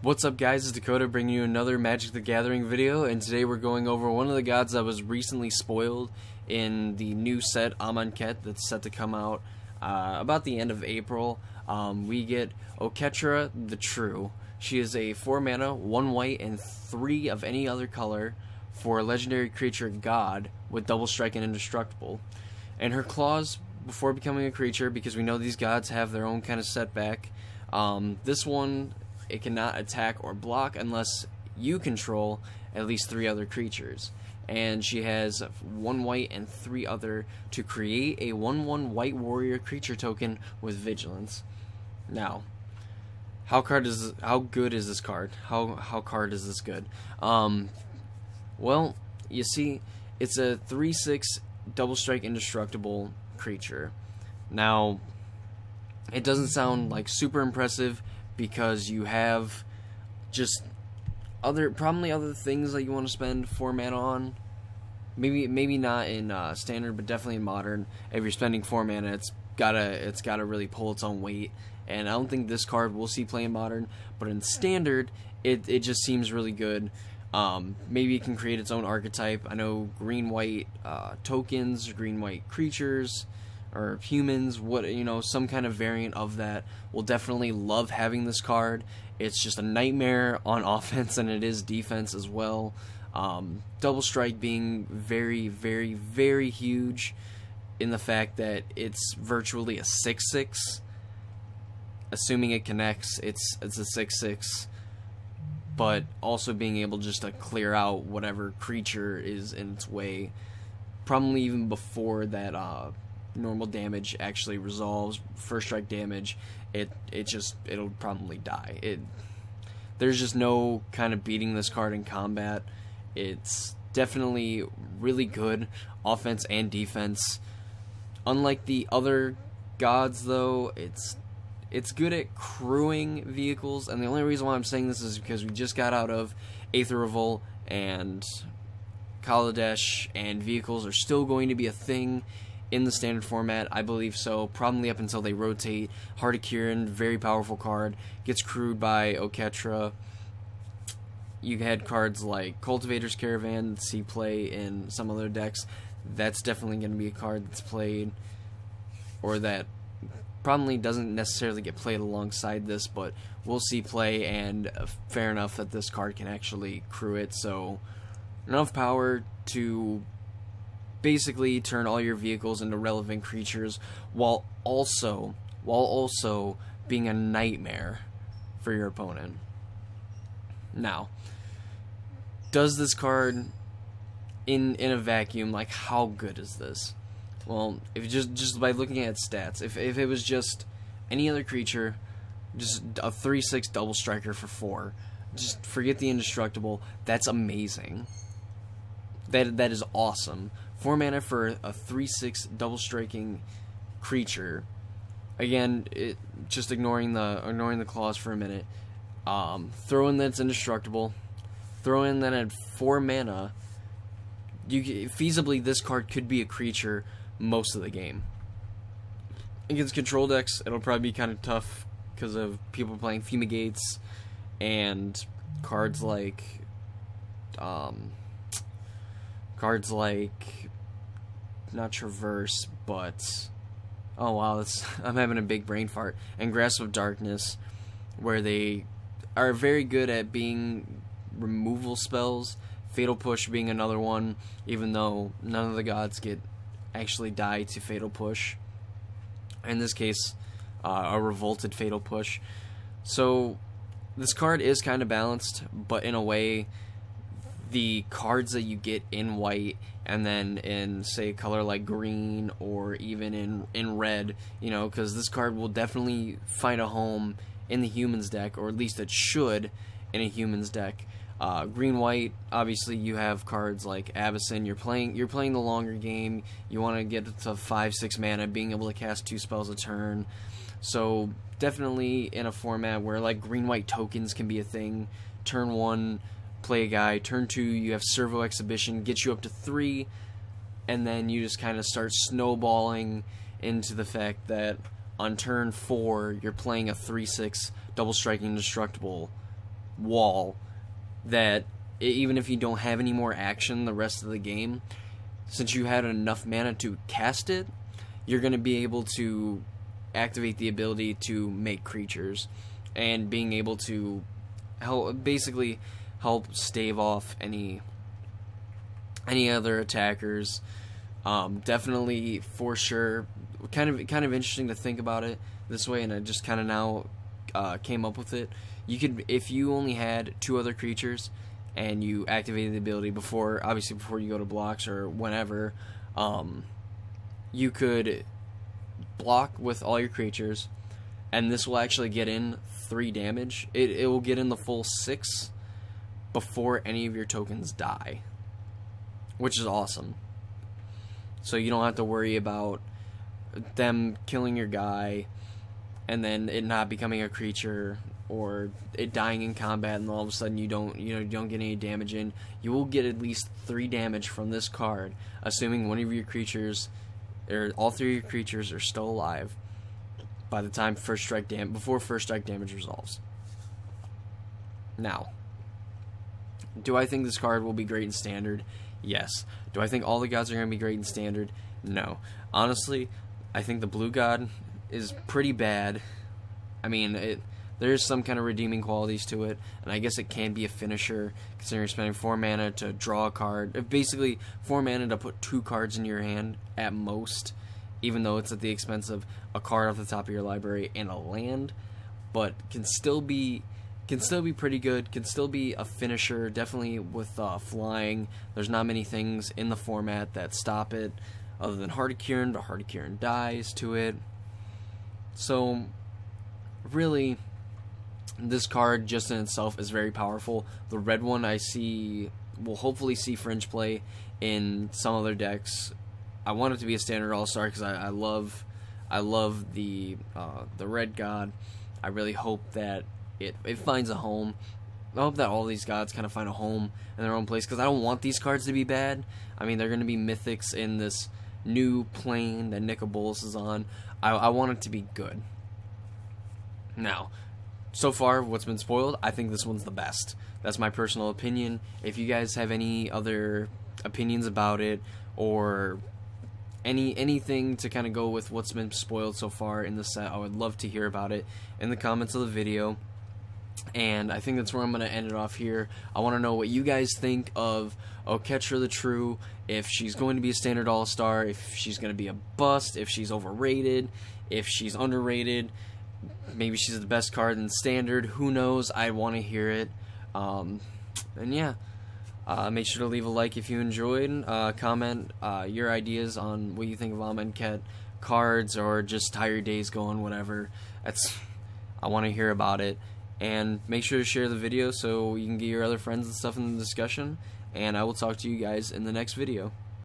What's up, guys? It's Dakota bringing you another Magic the Gathering video, and today we're going over one of the gods that was recently spoiled in the new set Amonkhet that's set to come out about the end of April. We get Oketra the True. She is a 4 mana, 1 white, and 3 of any other color for a legendary creature god with double strike and indestructible. And her claws before becoming a creature, because we know these gods have their own kind of setback. This one, it cannot attack or block unless you control at least 3 other creatures. And she has 1 white and 3 other to create a 1/1 white warrior creature token with vigilance. Now, how good is this card? How card is this good? Well, you see, it's a 3/6 double strike indestructible creature. Now, it doesn't sound like super impressive, because you have just probably other things that you want to spend 4 mana on. Maybe not in standard, but definitely in modern. If you're spending 4 mana, it's gotta really pull its own weight. And I don't think this card will see play in modern, but in standard, it just seems really good. Maybe it can create its own archetype. I know green-white tokens, green-white creatures, or humans, some kind of variant of that. Will definitely love having this card. It's just a nightmare on offense, and it is defense as well. Double strike being very, very, very huge in the fact that it's virtually a 6/6. Assuming it connects, it's a 6/6. But also being able just to clear out whatever creature is in its way, probably even before that normal damage actually resolves. First strike damage, it'll probably die. There's just no kind of beating this card in combat. It's definitely really good offense and defense. Unlike the other gods, though, it's good at crewing vehicles, and the only reason why I'm saying this is because we just got out of Aether Revolt, and Kaladesh, and vehicles are still going to be a thing in the standard format. I believe so, probably up until they rotate. Heart of Kirin, very powerful card, gets crewed by Oketra. You had cards like Cultivator's Caravan that see play in some other decks. That's definitely going to be a card that's played, or that probably doesn't necessarily get played alongside this, but we'll see play, and fair enough that this card can actually crew it. So enough power to basically turn all your vehicles into relevant creatures, while also being a nightmare for your opponent. Now, does this card in a vacuum, like, how good is this? Well, if just by looking at stats, if it was just any other creature, just a 3/6 double striker for 4, just forget the indestructible, that's amazing. That is awesome. 4 mana for a 3/6 double striking creature. Again, just ignoring the clause for a minute. Throw in that it's indestructible. Throw in that at 4 mana. Feasibly, this card could be a creature most of the game. Against control decks, it'll probably be kind of tough because of people playing Fumigates and cards like not Traverse, but oh wow, I'm having a big brain fart. And Grasp of Darkness, where they are very good at being removal spells. Fatal Push being another one, even though none of the gods actually die to Fatal Push. In this case, a revolted Fatal Push. So this card is kind of balanced, but in a way, the cards that you get in white, and then in, say, a color like green, or even in red, because this card will definitely find a home in the humans deck, or at least it should in a humans deck. Green-white, obviously you have cards like Avacyn. You're playing the longer game. You want to get to 5-6 mana, being able to cast 2 spells a turn. So definitely in a format where like green-white tokens can be a thing. Turn 1, play a guy. Turn 2, you have Servo Exhibition, gets you up to 3, and then you just kind of start snowballing into the fact that on turn 4 you're playing a 3/6 double striking indestructible wall that even if you don't have any more action the rest of the game, since you had enough mana to cast it, you're going to be able to activate the ability to make creatures, and being able to basically help stave off any other attackers. Definitely, for sure, kind of interesting to think about it this way, and I just kind of now came up with it. You could, if you only had 2 other creatures and you activated the ability before you go to blocks or whenever, you could block with all your creatures, and this will actually get in 3 damage. It will get in the full 6 before any of your tokens die, which is awesome. So you don't have to worry about them killing your guy and then it not becoming a creature, or it dying in combat and all of a sudden you don't get any damage in. You will get at least 3 damage from this card, assuming one of your creatures, or all 3 of your creatures, are still alive by the time before first strike damage resolves. Now, do I think this card will be great in Standard? Yes. Do I think all the gods are going to be great in Standard? No. Honestly, I think the Blue God is pretty bad. I mean, there's some kind of redeeming qualities to it, and I guess it can be a finisher, considering you're spending 4 mana to draw a card. Basically, 4 mana to put 2 cards in your hand at most, even though it's at the expense of a card off the top of your library and a land, but can still be pretty good, can still be a finisher, definitely with flying. There's not many things in the format that stop it, other than Heart of Kieran, but Heart of Kieran dies to it. So, really, this card just in itself is very powerful. The red one will hopefully see fringe play in some other decks. I want it to be a Standard All-Star because I love the red god. I really hope that it finds a home. I hope that all these gods kind of find a home in their own place, because I don't want these cards to be bad. I mean, they're going to be mythics in this new plane that Nicol Bolas is on. I want it to be good. Now, so far, what's been spoiled, I think this one's the best. That's my personal opinion. If you guys have any other opinions about it, or anything to kind of go with what's been spoiled so far in the set, I would love to hear about it in the comments of the video. And I think that's where I'm going to end it off here. I want to know what you guys think of Oketra the True, if she's going to be a Standard All-Star, if she's going to be a bust, if she's overrated, if she's underrated, maybe she's the best card in Standard, who knows. I want to hear it. And yeah, make sure to leave a like if you enjoyed, comment your ideas on what you think of Amonkhet cards, or just how your day's going, whatever. I want to hear about it. And make sure to share the video so you can get your other friends and stuff in the discussion. And I will talk to you guys in the next video.